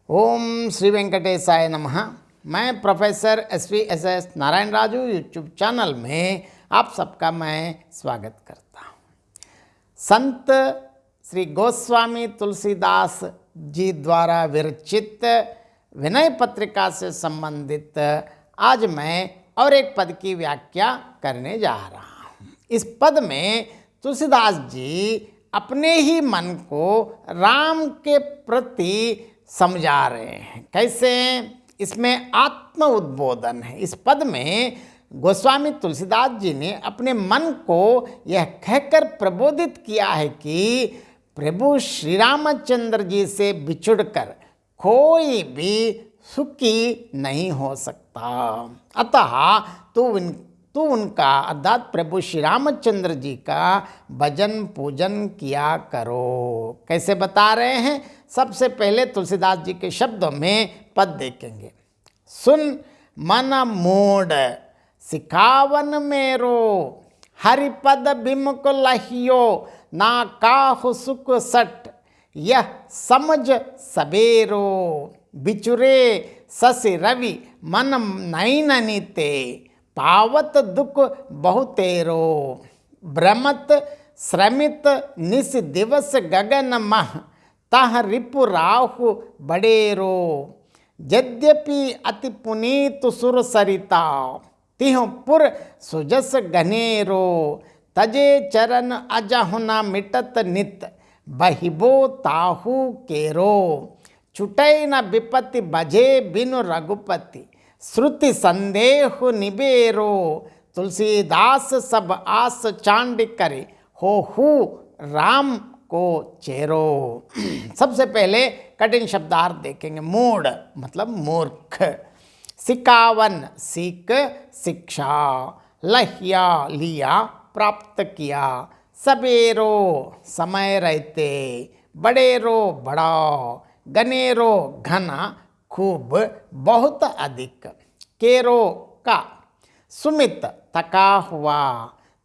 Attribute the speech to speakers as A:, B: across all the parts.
A: ओम श्री वेंकटेशाय नमः। मैं professor SV SS Narayan Raju YouTube channel में आप सबका मैं स्वागत करता हूँ। संत श्री गोस्वामी तुलसीदास जी द्वारा विरचित विनय पत्रिका से संबंधित आज मैं और एक पद की व्याख्या करने जा रहा हूँ। इस पद में तुलसीदास जी अपने ही मन को राम के प्रति समझा रहे हैं। कैसे? इसमें आत्म उद्बोधन है। इस पद में गोस्वामी तुलसीदास जी ने अपने मन को यह कहकर प्रबोधित किया है कि प्रभु श्री रामचंद्र जी से बिछुड़कर कोई भी सुखी नहीं हो सकता। अतः तू उनका अर्थात प्रभु श्री रामचंद्र जी का भजन पूजन किया करो। कैसे बता रहे हैं? सबसे पहले तुलसीदास जी के शब्दों में पद देखेंगे। सुन मन मूड सिखावन मेरो, हरिपद बिमुख लहियो, ना काहु सुख सट, यह समझ सबेरो, बिचुरे ससि रवि मन नैननीते, पावत दुख बहुतेरो, भ्रमत श्रमित निस दिवस गगन मह, तह रिपु राहु बड़ेरो, यद्यपि अति पुनीत सुर सरिता, तिह पुर सुजस घनेरो, तजे चरण अजहु न मिटत नित, बहिबो ताहु केरो, छुटै न विपत्ति बजे बिनु रघुपति, श्रुति संदेह निबेरो, तुलसीदास सब आस चांड करे, हो राम को चेरो। सबसे पहले कठिन शब्दार्थ देखेंगे। मूढ़ मतलब मूर्ख, सिकावन सीख शिक्षा, लहिया लिया प्राप्त किया, सबेरो समय रहते, बड़ेरो बड़ा, गनेरो घना खूब बहुत अधिक, केरो का, सुमित थका हुआ,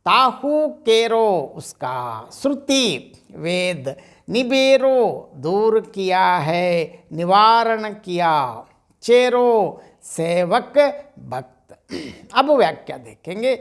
A: ताहू केरो उसका, श्रुति वेद, निबेरो दूर किया है निवारण किया, चेरो सेवक भक्त। अब व्याख्या देखेंगे।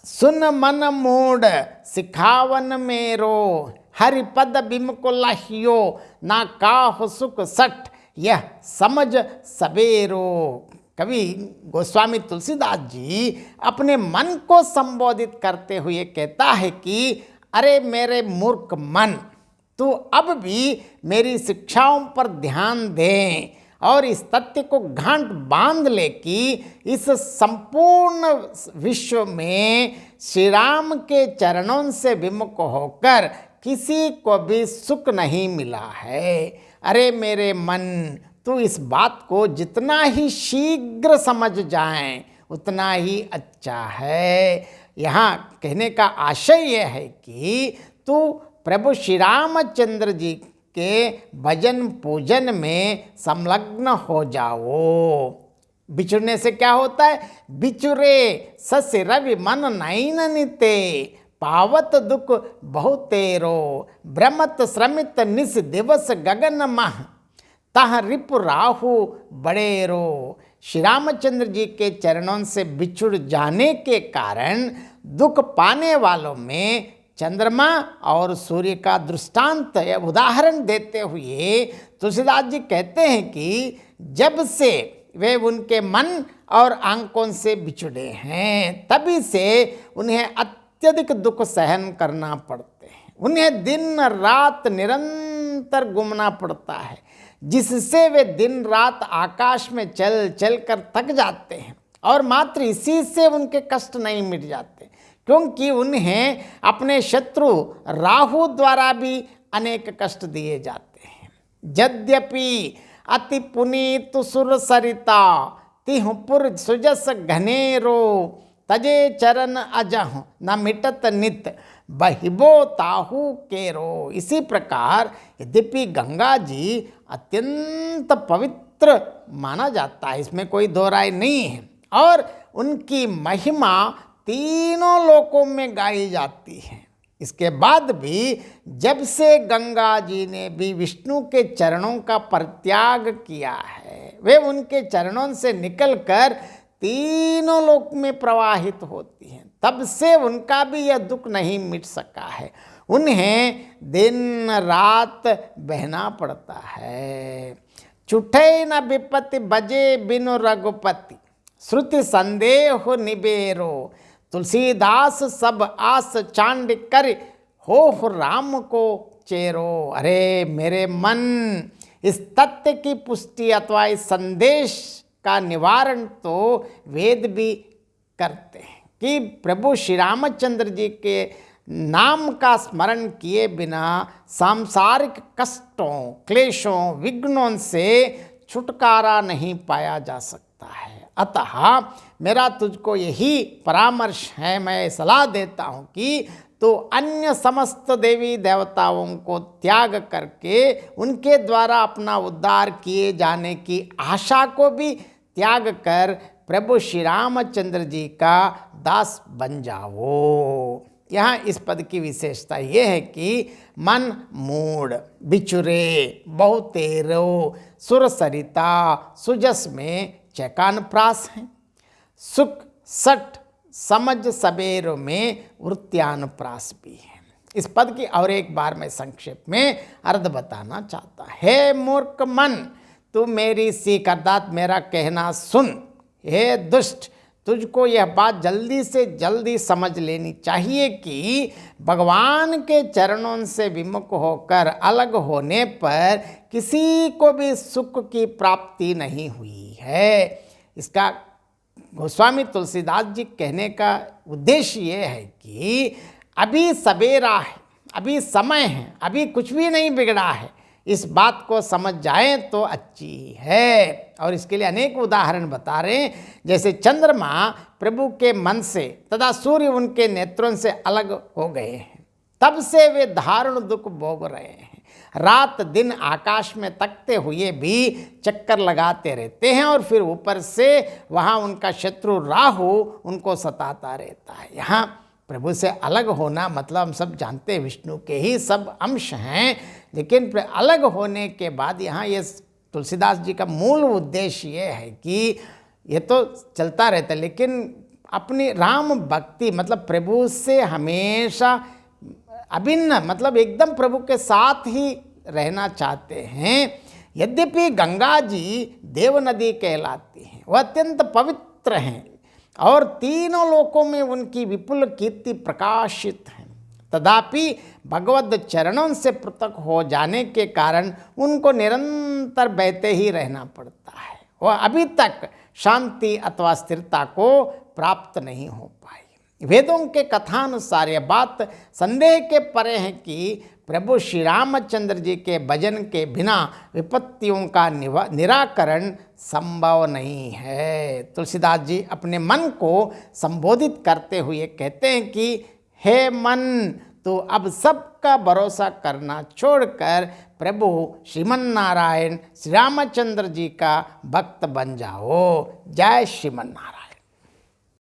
A: सुन मन मूड सिखावन मेरो, हरिपद बिमुख लहियो, ना काहु सुख सठ, यह समझ सबेरो। कवि गोस्वामी तुलसीदास जी अपने मन को संबोधित करते हुए कहता है कि अरे मेरे मूर्ख मन, तू अब भी मेरी शिक्षाओं पर ध्यान दे और इस तथ्य को गांठ बांध ले कि इस संपूर्ण विश्व में श्री राम के चरणों से विमुख होकर किसी को भी सुख नहीं मिला है। अरे मेरे मन, तू इस बात को जितना ही शीघ्र समझ जाए उतना ही अच्छा है। यहाँ कहने का आशय यह है कि तू प्रभु श्री रामचंद्र जी के भजन पूजन में संलग्न हो जाओ। बिछुड़ने से क्या होता है? बिचुरे ससि रवि मन नैननीते, पावत दुख बहुतेरो, भ्रमत श्रमित निस दिवस गगन मह, तह रिपु राहु बड़ेरो। श्री रामचंद्र जी के चरणों से बिछुड़ जाने के कारण दुख पाने वालों में चंद्रमा और सूर्य का दृष्टांत या उदाहरण देते हुए तुलसीदास जी कहते हैं कि जब से वे उनके मन और आंखों से बिछुड़े हैं तभी से उन्हें अत्यधिक दुख सहन करना पड़ते हैं। उन्हें दिन रात निरंतर घूमना पड़ता है, जिससे वे दिन रात आकाश में चल चल कर थक जाते हैं और मात्र इसी से उनके कष्ट नहीं मिट जाते, क्योंकि उन्हें अपने शत्रु राहु द्वारा भी अनेक कष्ट दिए जाते हैं। यद्यपि अति पुनीत सुर सरिता, तिह पुर सुजस घनेरो, तजे चरण अजहु न मिटत नित, बहिबो ताहू केरो। इसी प्रकार यद्यपि गंगा जी अत्यंत पवित्र माना जाता है, इसमें कोई दो राय नहीं है, और उनकी महिमा तीनों लोकों में गाई जाती है। इसके बाद भी जब से गंगा जी ने भी विष्णु के चरणों का परित्याग किया है, वे उनके चरणों से निकलकर तीनों लोक में प्रवाहित होती हैं, तब से उनका भी यह दुख नहीं मिट सका है। उन्हें दिन रात बहना पड़ता है। छूटे न विपत्ति बजे बिनु रघुपति, श्रुति संदेह निबेरो, तुलसीदास सब आस चांड कर हो राम को चेरो। अरे मेरे मन, इस तथ्य की पुष्टि अथवा इस संदेश का निवारण तो वेद भी करते हैं कि प्रभु श्री रामचंद्र जी के नाम का स्मरण किए बिना सांसारिक कष्टों, क्लेशों, विघ्नों से छुटकारा नहीं पाया जा सकता है। अतः मेरा तुझको यही परामर्श है, मैं सलाह देता हूँ कि तो अन्य समस्त देवी देवताओं को त्याग करके उनके द्वारा अपना उद्धार किए जाने की आशा को भी त्याग कर प्रभु श्री रामचंद्र जी का दास बन जाओ। यहाँ इस पद की विशेषता ये है कि मन मूड बिचुरे बहुतेरो सुरसरिता सुजस में चैकानप्रास हैं, सुख सठ समझ सबेरों में वृत्यानुप्रास भी है। इस पद की और एक बार मैं संक्षेप में अर्थ बताना चाहता। हे मूर्ख मन, तू मेरी सीख अर्थात मेरा कहना सुन। हे दुष्ट, तुझको यह बात जल्दी से जल्दी समझ लेनी चाहिए कि भगवान के चरणों से विमुख होकर अलग होने पर किसी को भी सुख की प्राप्ति नहीं हुई है। इसका गोस्वामी तुलसीदास जी कहने का उद्देश्य ये है कि अभी सवेरा है, अभी समय है, अभी कुछ भी नहीं बिगड़ा है। इस बात को समझ जाएं तो अच्छी है। और इसके लिए अनेक उदाहरण बता रहे हैं, जैसे चंद्रमा प्रभु के मन से तथा सूर्य उनके नेत्रों से अलग हो गए हैं, तब से वे दारुण दुख भोग रहे हैं। रात दिन आकाश में तकते हुए भी चक्कर लगाते रहते हैं और फिर ऊपर से वहाँ उनका शत्रु राहु उनको सताता रहता है। यहाँ प्रभु से अलग होना मतलब हम सब जानते हैं विष्णु के ही सब अंश हैं, लेकिन अलग होने के बाद यहाँ ये तुलसीदास जी का मूल उद्देश्य ये है कि ये तो चलता रहता है, लेकिन अपनी राम भक्ति मतलब प्रभु से हमेशा अभिन्न मतलब एकदम प्रभु के साथ ही रहना चाहते हैं। यद्यपि गंगा जी देव नदी कहलाती हैं, वह अत्यंत पवित्र हैं और तीनों लोकों में उनकी विपुल कीर्ति प्रकाशित है, तथापि भगवद चरणों से पृथक हो जाने के कारण उनको निरंतर बहते ही रहना पड़ता है। वह अभी तक शांति अथवा स्थिरता को प्राप्त नहीं हो पाई। वेदों के कथानुसार यह बात संदेह के परे है कि प्रभु श्री रामचंद्र जी के भजन के बिना विपत्तियों का निराकरण संभव नहीं है। तुलसीदास जी अपने मन को संबोधित करते हुए कहते हैं कि हे मन, तो अब सबका भरोसा करना छोड़कर प्रभु श्रीमन नारायण श्री रामचंद्र जी का भक्त बन जाओ। जय श्रीमन नारायण।